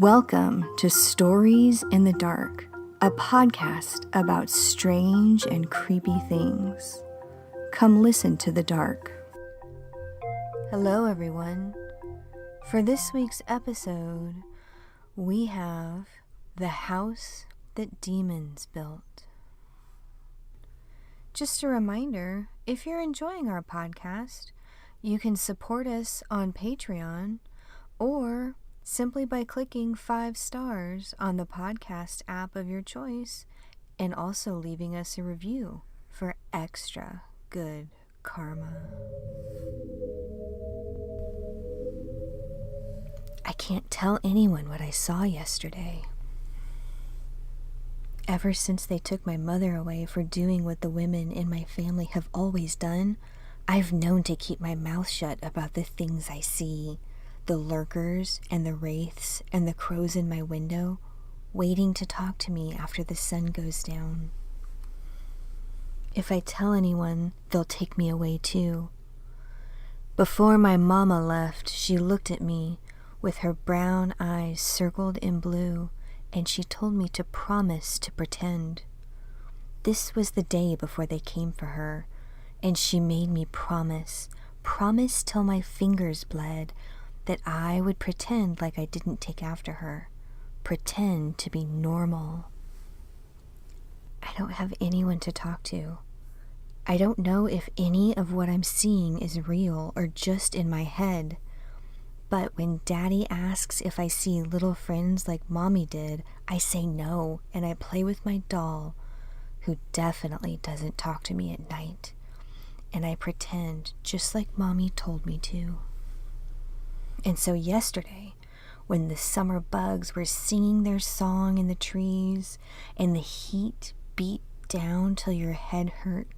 Welcome to Stories in the Dark, a podcast about strange and creepy things. Come listen to the dark. Hello, everyone. For this week's episode, we have The House That Demons Built. Just a reminder, if you're enjoying our podcast, you can support us on Patreon or simply by clicking 5 stars on the podcast app of your choice and also leaving us a review for extra good karma. I can't tell anyone what I saw yesterday. Ever since they took my mother away for doing what the women in my family have always done, I've known to keep my mouth shut about the things I see. The lurkers and the wraiths and the crows in my window, waiting to talk to me after the sun goes down. If I tell anyone, they'll take me away too. Before my mama left, she looked at me with her brown eyes circled in blue, and she told me to promise to pretend. This was the day before they came for her, and she made me promise till my fingers bled, that I would pretend like I didn't take after her, pretend to be normal. I don't have anyone to talk to. I don't know if any of what I'm seeing is real or just in my head. But when Daddy asks if I see little friends like Mommy did, I say no, and I play with my doll, who definitely doesn't talk to me at night. And I pretend just like Mommy told me to. And so yesterday, when the summer bugs were singing their song in the trees, and the heat beat down till your head hurt,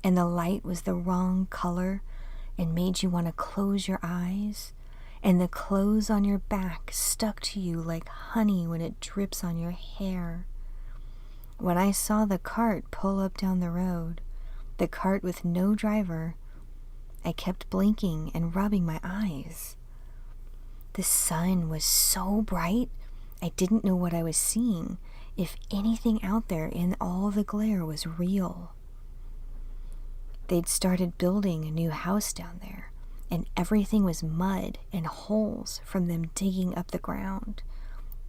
and the light was the wrong color and made you want to close your eyes, and the clothes on your back stuck to you like honey when it drips on your hair. When I saw the cart pull up down the road, the cart with no driver, I kept blinking and rubbing my eyes. The sun was so bright, I didn't know what I was seeing, if anything out there in all the glare was real. They'd started building a new house down there, and everything was mud and holes from them digging up the ground,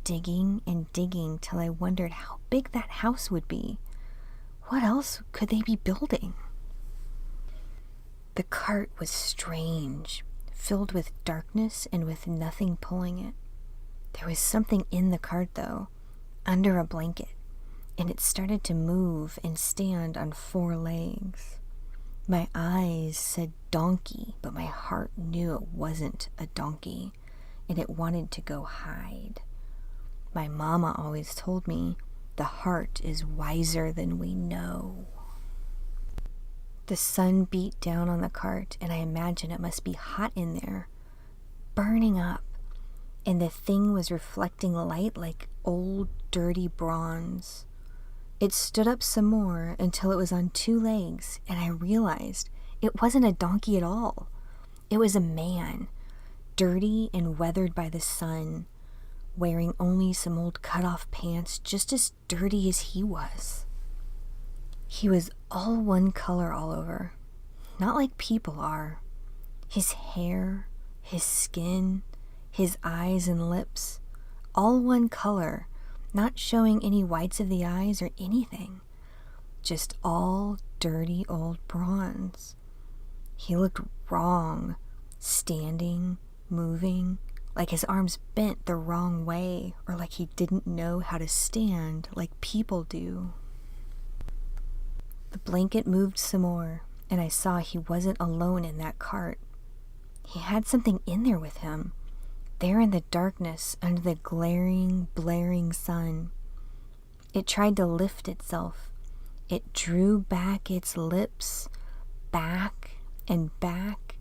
digging and digging till I wondered how big that house would be. What else could they be building? The cart was strange, filled with darkness and with nothing pulling it. There was something in the cart, though, under a blanket, and it started to move and stand on 4 legs. My eyes said donkey, but my heart knew it wasn't a donkey, and it wanted to go hide. My mama always told me, the heart is wiser than we know. The sun beat down on the cart, and I imagine it must be hot in there, burning up, and the thing was reflecting light like old, dirty bronze. It stood up some more until it was on 2 legs, and I realized it wasn't a donkey at all. It was a man, dirty and weathered by the sun, wearing only some old cut-off pants, just as dirty as he was. He was all one color all over, not like people are. His hair, his skin, his eyes and lips, all one color, not showing any whites of the eyes or anything, just all dirty old bronze. He looked wrong, standing, moving, like his arms bent the wrong way, or like he didn't know how to stand like people do. The blanket moved some more, and I saw he wasn't alone in that cart. He had something in there with him, there in the darkness under the glaring, blaring sun. It tried to lift itself. It drew back its lips, back and back,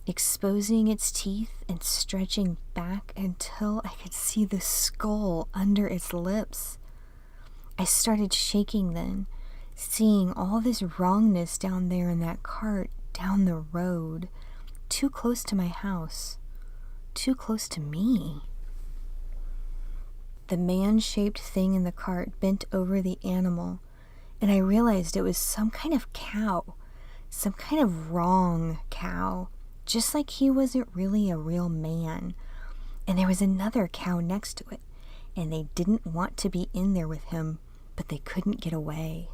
exposing its teeth and stretching back until I could see the skull under its lips. I started shaking then, seeing all this wrongness down there in that cart down the road, too close to my house, too close to me. The man-shaped thing in the cart bent over the animal, and I realized it was some kind of cow, some kind of wrong cow, just like he wasn't really a real man. And there was another cow next to it, and they didn't want to be in there with him, but they couldn't get away.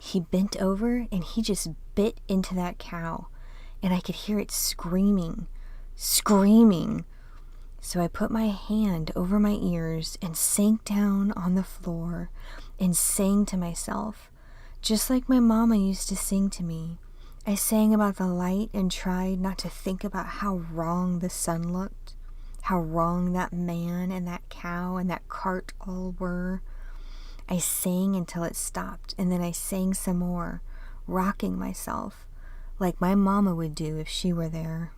He bent over and he just bit into that cow, and I could hear it screaming. So I put my hand over my ears and sank down on the floor and sang to myself, just like my mama used to sing to me. I sang about the light and tried not to think about how wrong the sun looked, how wrong that man and that cow and that cart all were. I sang until it stopped, and then I sang some more, rocking myself, like my mama would do if she were there.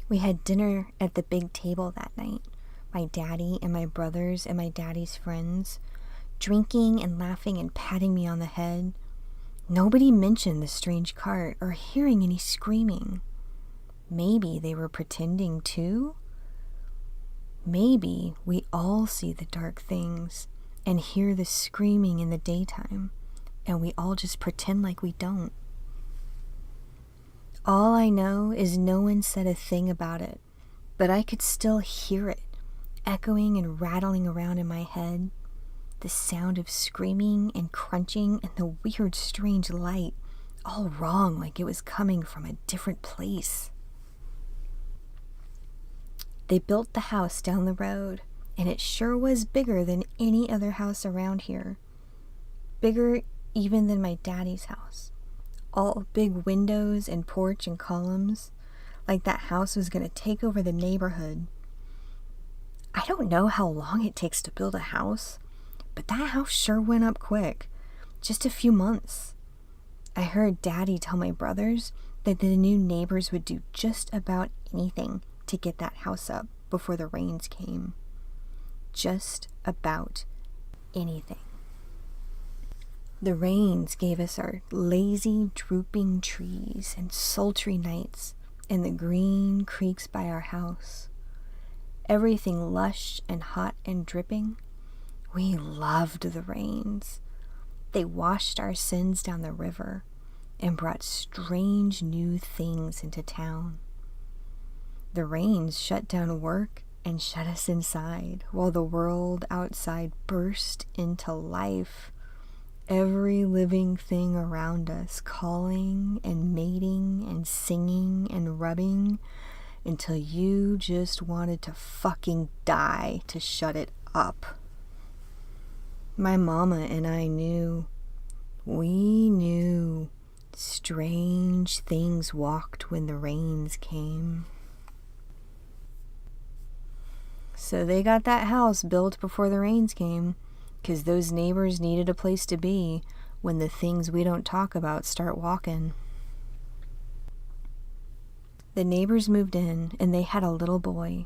We had dinner at the big table that night, my daddy and my brothers and my daddy's friends, drinking and laughing and patting me on the head. Nobody mentioned the strange cart or hearing any screaming. Maybe they were pretending too? Maybe we all see the dark things and hear the screaming in the daytime, and we all just pretend like we don't. All I know is no one said a thing about it, but I could still hear it, echoing and rattling around in my head. The sound of screaming and crunching and the weird, strange light, all wrong, like it was coming from a different place. They built the house down the road, and it sure was bigger than any other house around here. Bigger even than my daddy's house. All big windows and porch and columns, like that house was going to take over the neighborhood. I don't know how long it takes to build a house, but that house sure went up quick, just a few months. I heard Daddy tell my brothers that the new neighbors would do just about anything to get that house up before the rains came. Just about anything. The rains gave us our lazy, drooping trees and sultry nights and the green creeks by our house. Everything lush and hot and dripping. We loved the rains. They washed our sins down the river and brought strange new things into town. The rains shut down work and shut us inside while the world outside burst into life. Every living thing around us calling and mating and singing and rubbing until you just wanted to fucking die to shut it up. My mama and I knew. We knew. Strange things walked when the rains came. So they got that house built before the rains came, 'cause those neighbors needed a place to be when the things we don't talk about start walking. The neighbors moved in, and they had a little boy,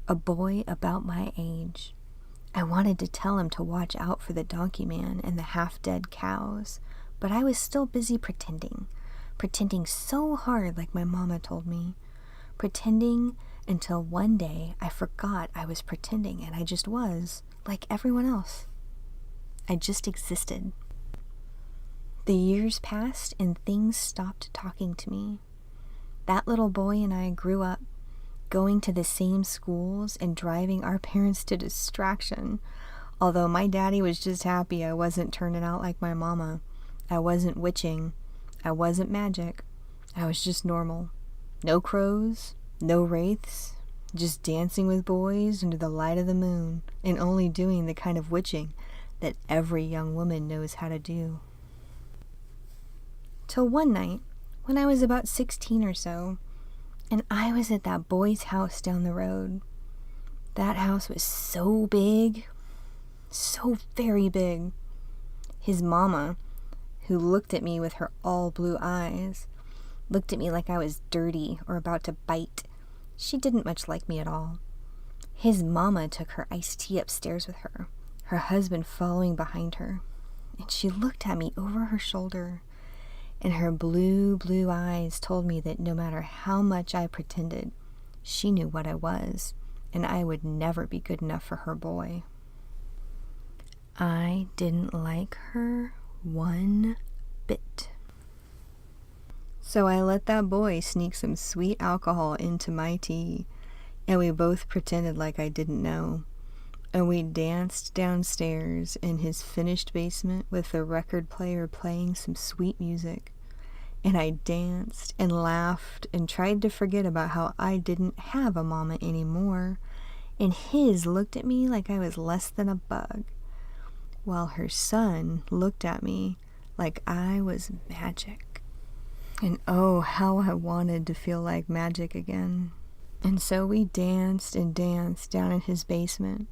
a boy about my age. I wanted to tell him to watch out for the donkey man and the half-dead cows, but I was still busy pretending so hard like my mama told me, pretending until one day I forgot I was pretending and I just was, like everyone else. I just existed. The years passed and things stopped talking to me. That little boy and I grew up, going to the same schools and driving our parents to distraction. Although my daddy was just happy I wasn't turning out like my mama. I wasn't witching. I wasn't magic. I was just normal. No crows, no wraiths, just dancing with boys under the light of the moon and only doing the kind of witching that every young woman knows how to do. Till one night, when I was about 16 or so, and I was at that boy's house down the road. That house was so big, so very big. His mama, who looked at me with her all blue eyes, looked at me like I was dirty or about to bite. She didn't much like me at all. His mama took her iced tea upstairs with her husband following behind her, and she looked at me over her shoulder, and her blue eyes told me that no matter how much I pretended, she knew what I was, and I would never be good enough for her boy. I didn't like her one bit. So I let that boy sneak some sweet alcohol into my tea, and we both pretended like I didn't know. And we danced downstairs in his finished basement with the record player playing some sweet music. And I danced and laughed and tried to forget about how I didn't have a mama anymore, and his looked at me like I was less than a bug, while her son looked at me like I was magic. And oh, how I wanted to feel like magic again. And so we danced and danced down in his basement.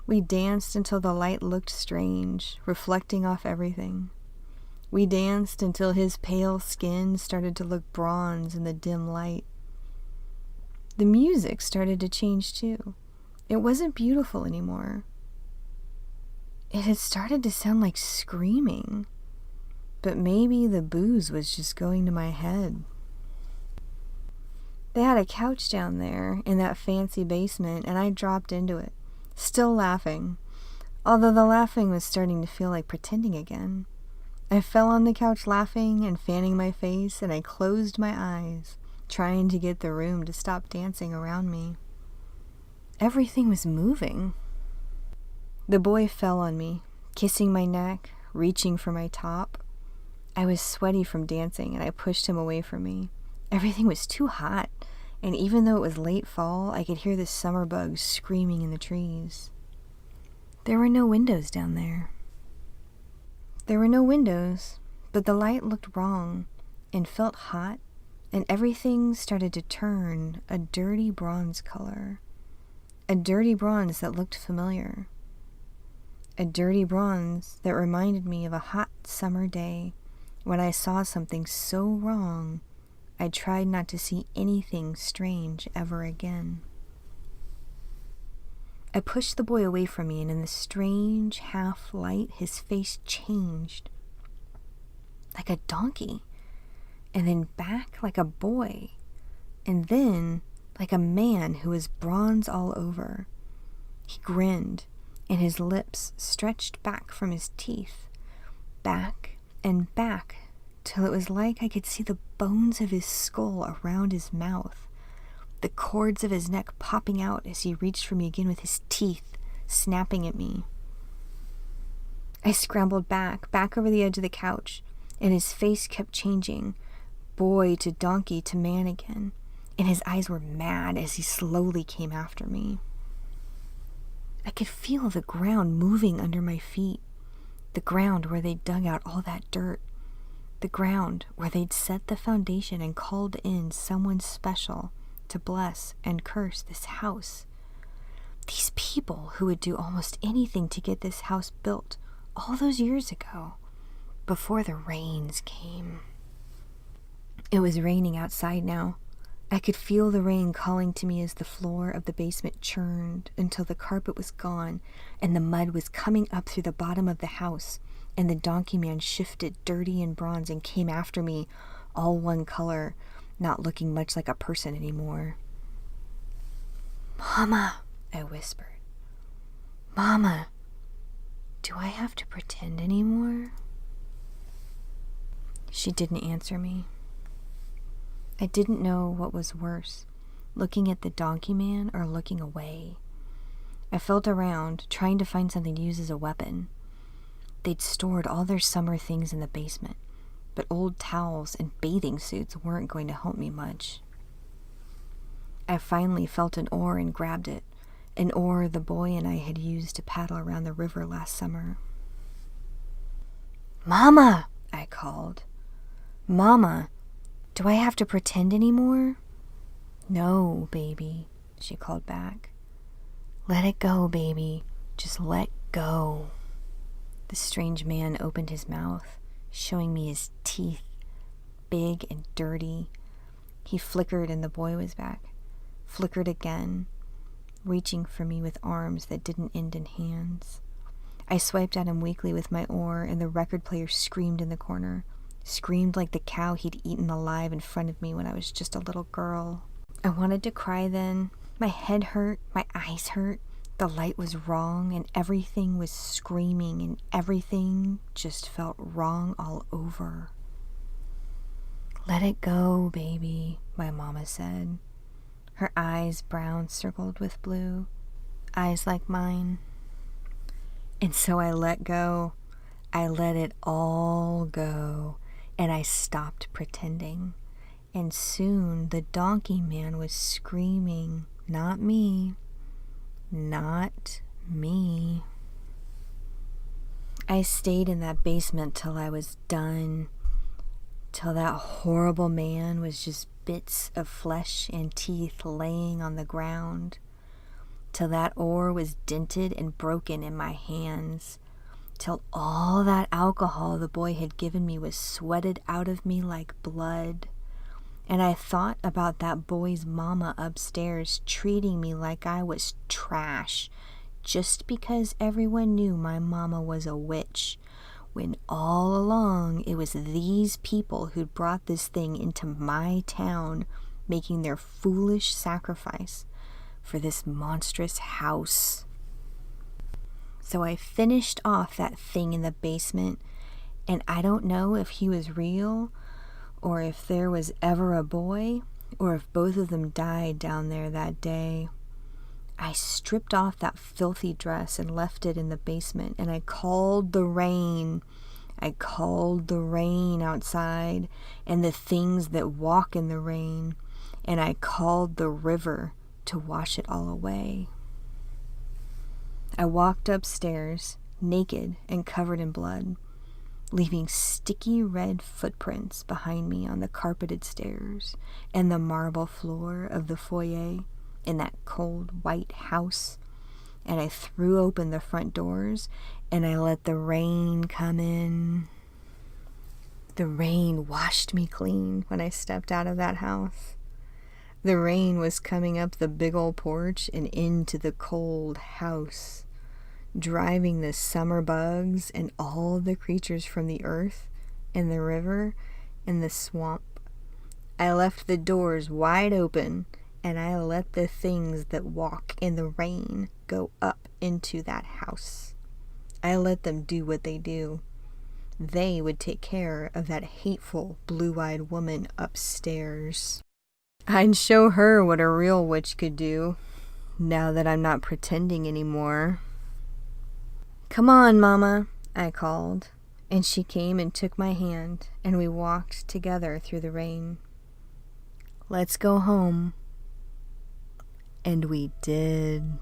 We danced until the light looked strange, reflecting off everything. We danced until his pale skin started to look bronze in the dim light. The music started to change too. It wasn't beautiful anymore. It had started to sound like screaming. But maybe the booze was just going to my head. They had a couch down there in that fancy basement, and I dropped into it, still laughing, although the laughing was starting to feel like pretending again. I fell on the couch laughing and fanning my face, and I closed my eyes, trying to get the room to stop dancing around me. Everything was moving. The boy fell on me, kissing my neck, reaching for my top. I was sweaty from dancing, and I pushed him away from me. Everything was too hot, and even though it was late fall, I could hear the summer bugs screaming in the trees. There were no windows down there. There were no windows, but the light looked wrong and felt hot, and everything started to turn a dirty bronze color. A dirty bronze that looked familiar. A dirty bronze that reminded me of a hot summer day when I saw something so wrong, I tried not to see anything strange ever again. I pushed the boy away from me, and in the strange half-light, his face changed. Like a donkey, and then back like a boy, and then like a man who was bronze all over. He grinned, and his lips stretched back from his teeth, back and back, till it was like I could see the bones of his skull around his mouth, the cords of his neck popping out as he reached for me again with his teeth, snapping at me. I scrambled back over the edge of the couch, and his face kept changing, boy to donkey to man again, and his eyes were mad as he slowly came after me. I could feel the ground moving under my feet, the ground where they'd dug out all that dirt, the ground where they'd set the foundation and called in someone special to bless and curse this house. These people who would do almost anything to get this house built all those years ago, before the rains came. It was raining outside now. I could feel the rain calling to me as the floor of the basement churned until the carpet was gone and the mud was coming up through the bottom of the house, and the donkey man shifted dirty and bronze and came after me, all one color, not looking much like a person anymore. "Mama," I whispered. "Mama, do I have to pretend anymore?" She didn't answer me. I didn't know what was worse, looking at the donkey man or looking away. I felt around, trying to find something to use as a weapon. They'd stored all their summer things in the basement, but old towels and bathing suits weren't going to help me much. I finally felt an oar and grabbed it, an oar the boy and I had used to paddle around the river last summer. "Mama," I called. "Mama, do I have to pretend anymore?" "No, baby," she called back. "Let it go, baby. Just let go." The strange man opened his mouth, showing me his teeth, big and dirty. He flickered and the boy was back, flickered again, reaching for me with arms that didn't end in hands. I swiped at him weakly with my oar, and the record player screamed in the corner, screamed like the cow he'd eaten alive in front of me when I was just a little girl. I wanted to cry then, My head hurt, my eyes hurt, the light was wrong, and everything was screaming, and everything just felt wrong all over. "Let it go, baby," my mama said, her eyes brown circled with blue, eyes like mine. And so I let go. I let it all go, and I stopped pretending. And soon the donkey man was screaming, "Not me, not me." I stayed in that basement till I was done, till that horrible man was just bits of flesh and teeth laying on the ground, till that oar was dented and broken in my hands, till all that alcohol the boy had given me was sweated out of me like blood. And I thought about that boy's mama upstairs treating me like I was trash just because everyone knew my mama was a witch, when all along it was these people who'd brought this thing into my town, making their foolish sacrifice for this monstrous house. So I finished off that thing in the basement, and I don't know if he was real, or if there was ever a boy, or if both of them died down there that day. I stripped off that filthy dress and left it in the basement, and I called the rain. I called the rain outside, and the things that walk in the rain, and I called the river to wash it all away. I walked upstairs, naked and covered in blood, leaving sticky red footprints behind me on the carpeted stairs and the marble floor of the foyer in that cold white house. And I threw open the front doors, and I let the rain come in. The rain washed me clean when I stepped out of that house. The rain was coming up the big old porch and into the cold house, driving the summer bugs and all the creatures from the earth and the river and the swamp. I left the doors wide open, and I let the things that walk in the rain go up into that house. I let them do what they do. They would take care of that hateful blue-eyed woman upstairs. I'd show her what a real witch could do, now that I'm not pretending anymore. "Come on, Mama," I called, and she came and took my hand, and we walked together through the rain. "Let's go home." And we did.